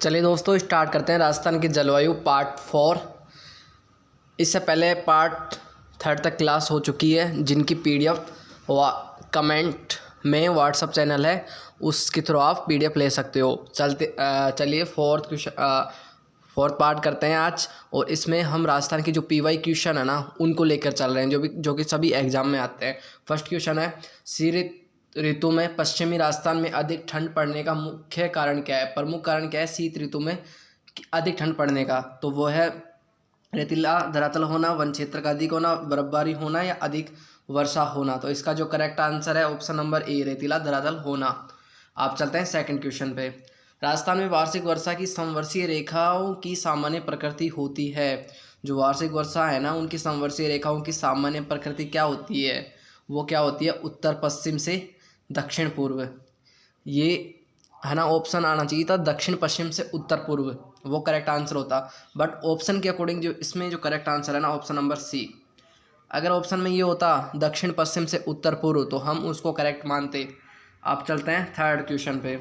चलिए दोस्तों स्टार्ट करते हैं राजस्थान की जलवायु पार्ट 4। इससे पहले पार्ट 3 तक क्लास हो चुकी है, जिनकी पीडीएफ कमेंट में व्हाट्सअप चैनल है, उसके थ्रू आप पीडीएफ ले सकते हो। चलिए फोर्थ पार्ट करते हैं आज। और इसमें हम राजस्थान की जो पीवाई क्वेश्चन है ना, उनको लेकर चल रहे हैं, जो कि सभी एग्जाम में आते हैं। फर्स्ट क्वेश्चन है, शीत ऋतु में पश्चिमी राजस्थान में अधिक ठंड पड़ने का मुख्य कारण क्या है? प्रमुख कारण क्या है शीत ऋतु में अधिक ठंड पड़ने का? तो वो है रेतीला धरातल होना, वन क्षेत्र का अधिक होना, बर्फबारी होना या अधिक वर्षा होना। तो इसका जो करेक्ट आंसर है ऑप्शन नंबर ए, रेतीला धरातल होना। आप चलते हैं सेकंड क्वेश्चन पे। राजस्थान में वार्षिक वर्षा की समवर्षीय रेखाओं की सामान्य प्रकृति होती है। जो वार्षिक वर्षा है ना, उनकी समवर्षीय रेखाओं की सामान्य प्रकृति क्या होती है? वो क्या होती है? उत्तर पश्चिम से दक्षिण पूर्व। ये है ना, ऑप्शन आना चाहिए था दक्षिण पश्चिम से उत्तर पूर्व, वो करेक्ट आंसर होता। बट ऑप्शन के अकॉर्डिंग जो इसमें जो करेक्ट आंसर है ना, ऑप्शन नंबर सी। अगर ऑप्शन में ये होता दक्षिण पश्चिम से उत्तर पूर्व, तो हम उसको करेक्ट मानते। आप चलते हैं थर्ड क्वेश्चन पे।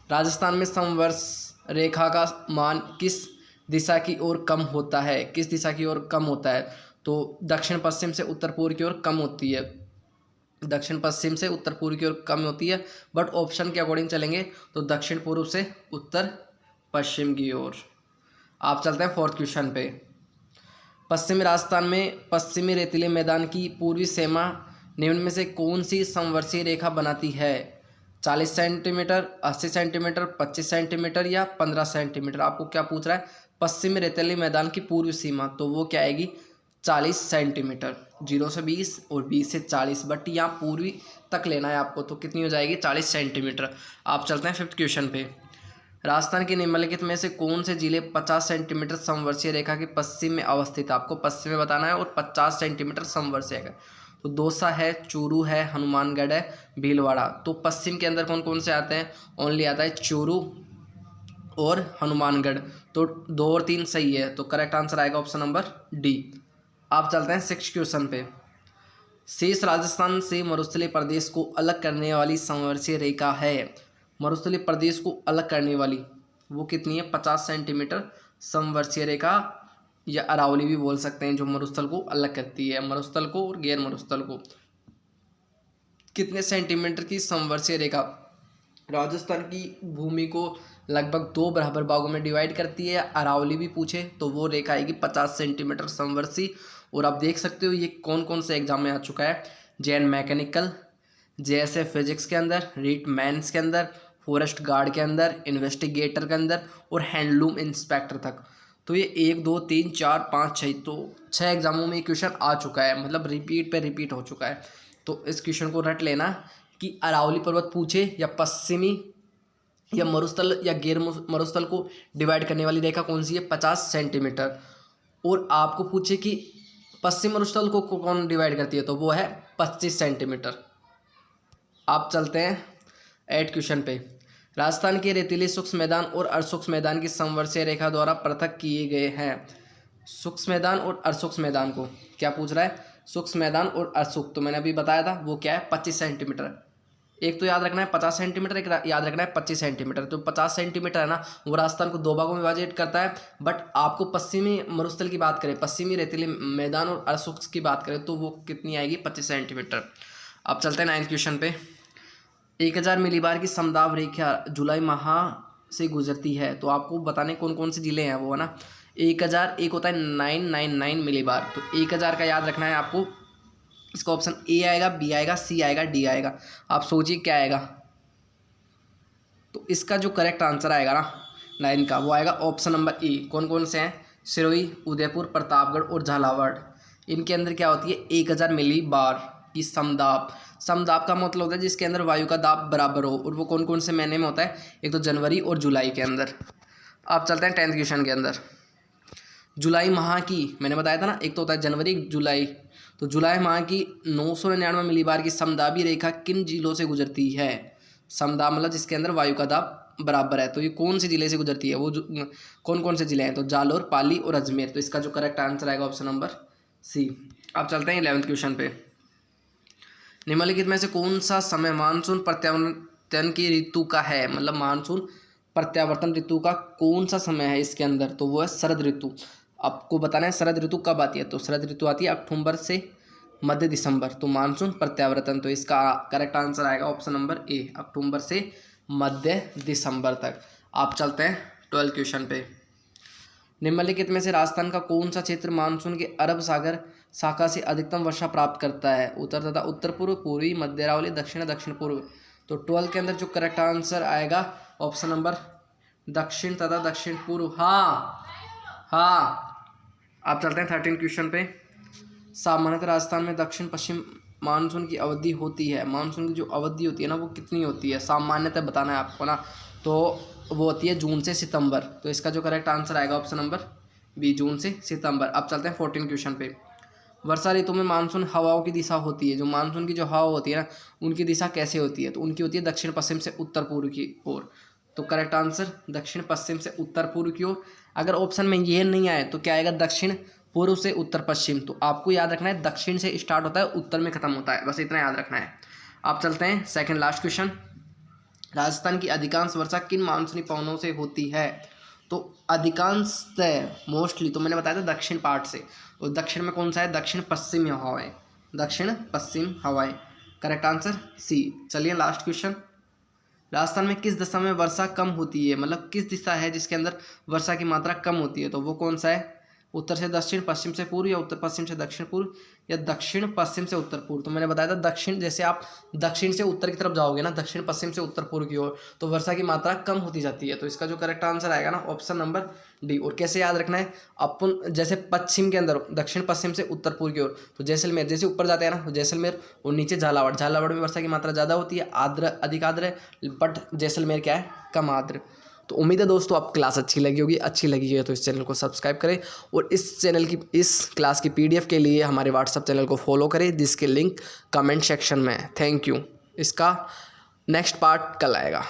राजस्थान में समवर्ष रेखा का मान किस दिशा की ओर कम होता है? किस दिशा की ओर कम होता है? तो दक्षिण पश्चिम से उत्तर पूर्व की ओर कम होती है। दक्षिण पश्चिम से उत्तर पूर्व की ओर कम होती है, बट ऑप्शन के अकॉर्डिंग चलेंगे तो दक्षिण पूर्व से उत्तर पश्चिम की ओर। आप चलते हैं फोर्थ क्वेश्चन पे। पश्चिमी राजस्थान में पश्चिमी रेतीले मैदान की पूर्वी सीमा निम्न में से कौन सी समवर्षीय रेखा बनाती है? 40 सेंटीमीटर, 80 सेंटीमीटर, 25 सेंटीमीटर या 15 सेंटीमीटर? आपको क्या पूछ रहा है? पश्चिमी रेतीले मैदान की पूर्वी सीमा, तो वो क्या आएगी? 40 सेंटीमीटर। 0 से 20 और 20 से 40, बट यहाँ पूर्वी तक लेना है आपको, तो कितनी हो जाएगी? 40 सेंटीमीटर। आप चलते हैं फिफ्थ क्वेश्चन पे। राजस्थान के निम्नलिखित में से कौन से जिले 50 सेंटीमीटर समवर्षीय रेखा के पश्चिम में अवस्थित है? आपको पश्चिम में बताना है और 50 सेंटीमीटर समवर्षीय है। तो दौसा है, चूरू है, हनुमानगढ़ है, भीलवाड़ा। तो पश्चिम के अंदर कौन कौन से आते हैं? ओनली आता है चूरू और हनुमानगढ़। तो 2 और 3 सही है, तो करेक्ट आंसर आएगा ऑप्शन नंबर डी। आप चलते हैं सिक्स क्वेश्चन पे। शेष राजस्थान से मरुस्थलीय प्रदेश को अलग करने वाली समवर्षीय रेखा है। मरुस्थलीय प्रदेश को अलग करने वाली वो कितनी है? 50 सेंटीमीटर समवर्षीय रेखा, या अरावली भी बोल सकते हैं, जो मरुस्थल को अलग करती है, मरुस्थल को और गैर मरुस्थल को। कितने सेंटीमीटर की समवर्षीय रेखा राजस्थान की भूमि को लगभग 2 बराबर भागों में डिवाइड करती है? अरावली भी पूछे तो वो रेखा आएगी 50 सेंटीमीटर समवर्षीय। और आप देख सकते हो ये कौन कौन से एग्जाम में आ चुका है। जेएन मैकेनिकल, जेएसएफ फिजिक्स के अंदर, रीट मैंस के अंदर, फॉरेस्ट गार्ड के अंदर, इन्वेस्टिगेटर के अंदर और हैंडलूम इंस्पेक्टर तक। तो ये 1 2 3 4 5 6, तो 6 एग्जामों में ये क्वेश्चन आ चुका है, मतलब रिपीट पे रिपीट हो चुका है। तो इस क्वेश्चन को रट लेना कि अरावली पर्वत पूछे या पश्चिमी या मरुस्थल या गैर मरुस्थल को डिवाइड करने वाली रेखा कौन सी है? 50 सेंटीमीटर। और आपको पूछे कि पश्चिम मरुस्थल को कौन डिवाइड करती है, तो वो है 25 सेंटीमीटर। आप चलते हैं 8 क्वेश्चन पे। राजस्थान के रेतीले सूक्ष्म मैदान और अर्धसूक्ष्म मैदान की समवर्षीय रेखा द्वारा पृथक किए गए हैं। सूक्ष्म मैदान और अर्धसूक्ष्म मैदान को क्या पूछ रहा है? सूक्ष्म मैदान और अर्धसूक्ष्म, तो मैंने अभी बताया था वो क्या है? 25 सेंटीमीटर। एक तो याद रखना है 50 सेंटीमीटर, एक याद रखना है 25 सेंटीमीटर। तो 50 सेंटीमीटर है ना, वो राजस्थान को 2 भागों में विभाजित करता है। बट आपको पश्चिमी मरुस्थल की बात करें, पश्चिमी रेतीले मैदान और अर्धसूक्ष्म की बात करें, तो वो कितनी आएगी? 25 सेंटीमीटर। अब चलते हैं 9th क्वेश्चन पे। 1000 मिलीबार की समदाब रेखा जुलाई माह से गुजरती है, तो आपको बताने कौन कौन से जिले हैं वो, है ना। 1000 एक होता है 999 मिलीबार, तो 1000 का याद रखना है आपको। इसका ऑप्शन ए आएगा, बी आएगा, सी आएगा, डी आएगा। आप सोचिए क्या आएगा। तो इसका जो करेक्ट आंसर आएगा ना 9 का, वो आएगा ऑप्शन नंबर ए। कौन कौन से हैं? सिरोही, उदयपुर, प्रतापगढ़ और झालावाड़। इनके अंदर क्या होती है? 1000 मिलीबार की समदाब। समदाब का मतलब होता है जिसके अंदर वायु का दाब बराबर हो, और वो कौन कौन से महीने में होता है? एक तो जनवरी और जुलाई के अंदर। आप चलते हैं 10th क्वेश्चन के अंदर। जुलाई माह की, मैंने बताया था ना, एक तो होता है जनवरी, जुलाई। तो जुलाई माह की 999 मिलीबार की समदाबी रेखा किन जिलों से गुजरती है? समदाब मतलब जिसके अंदर वायु का दाब बराबर है, तो ये कौन से जिले से गुजरती है? वो कौन कौन से जिले हैं? तो जालोर, पाली और अजमेर। तो इसका जो करेक्ट आंसर आएगा ऑप्शन नंबर सी। आप चलते हैं 11th क्वेश्चन पे। निम्नलिखित में से कौन सा समय मानसून प्रत्यावर्तन की ऋतु का है? मतलब मानसून प्रत्यावर्तन ऋतु का कौन सा समय है इसके अंदर, तो वो है शरद ऋतु। आपको बताना है शरद ऋतु कब आती है, तो शरद ऋतु आती है अक्टूबर से मध्य दिसंबर। तो मानसून प्रत्यावर्तन, तो इसका करेक्ट आंसर आएगा ऑप्शन नंबर ए, अक्टूबर से मध्य दिसंबर तक। आप चलते हैं 12 क्वेश्चन पे। निम्नलिखित में से राजस्थान का कौन सा क्षेत्र मानसून के अरब सागर शाखा से अधिकतम वर्षा प्राप्त करता है, उत्तर तथा उत्तर पूर्व, पूर्वी, मध्य अरावली, दक्षिण, दक्षिण पूर्व। तो 12 के अंदर जो करेक्ट आंसर आएगा ऑप्शन नंबर दक्षिण तथा दक्षिण पूर्व। हाँ। आप चलते हैं 13 क्वेश्चन पे। सामान्यतः राजस्थान में दक्षिण पश्चिम मानसून की अवधि होती है, मानसून की जो अवधि होती है ना वो कितनी होती है, सामान्यतः बताना है आपको ना, तो वो होती है जून से सितंबर। तो इसका जो करेक्ट आंसर आएगा ऑप्शन नंबर बी, जून से सितंबर। अब चलते हैं 14 क्वेश्चन पे। वर्षा ऋतु में मानसून हवाओं की दिशा होती है, जो मानसून की जो हवा होती है ना उनकी दिशा कैसे होती है, तो उनकी होती है दक्षिण पश्चिम से उत्तर पूर्व की ओर। तो करेक्ट आंसर दक्षिण पश्चिम से उत्तर पूर्व की ओर। अगर ऑप्शन में ये नहीं आए तो क्या आएगा, दक्षिण पूर्व से उत्तर पश्चिम। तो आपको याद रखना है दक्षिण से स्टार्ट होता है, उत्तर में खत्म होता है, बस इतना याद रखना है। आप चलते हैं सेकंड लास्ट क्वेश्चन। राजस्थान की अधिकांश वर्षा किन मानसूनी पवनों से होती है, तो अधिकांशतः मोस्टली तो मैंने बताया था दक्षिण पार्ट से, और दक्षिण में कौन सा है, दक्षिण पश्चिमी हवाएं, दक्षिण पश्चिम हवाएं। Correct answer C. चलिए लास्ट क्वेश्चन। राजस्थान में किस दिशा में वर्षा कम होती है, मतलब किस दिशा है जिसके अंदर वर्षा की मात्रा कम होती है, तो वो कौन सा है, उत्तर से दक्षिण, पश्चिम से पूर्व, या उत्तर पश्चिम से दक्षिण पूर्व, या दक्षिण पश्चिम से उत्तर पूर्व। तो मैंने बताया था दक्षिण, जैसे आप दक्षिण से उत्तर की तरफ जाओगे ना, दक्षिण पश्चिम से उत्तर पूर्व की ओर, तो वर्षा की मात्रा कम होती जाती है। तो इसका जो करेक्ट आंसर आएगा ना ऑप्शन नंबर डी। और कैसे याद रखना है, अपन जैसे पश्चिम के अंदर दक्षिण पश्चिम से उत्तर पूर्व की ओर, तो जैसलमेर जैसे ऊपर जाते हैं ना, तो जैसलमेर और नीचे झालावाड़, झालावाड़ में वर्षा की मात्रा ज़्यादा होती है, आर्द्र अधिक आर्द्र है, बट जैसलमेर क्या है, कम आर्द्र। तो उम्मीद है दोस्तों आप क्लास अच्छी लगी होगी, अच्छी लगी है तो इस चैनल को सब्सक्राइब करें, और इस क्लास की PDF के लिए हमारे व्हाट्सएप चैनल को फॉलो करें, जिसके लिंक कमेंट सेक्शन में है। Thank you. इसका नेक्स्ट पार्ट कल आएगा।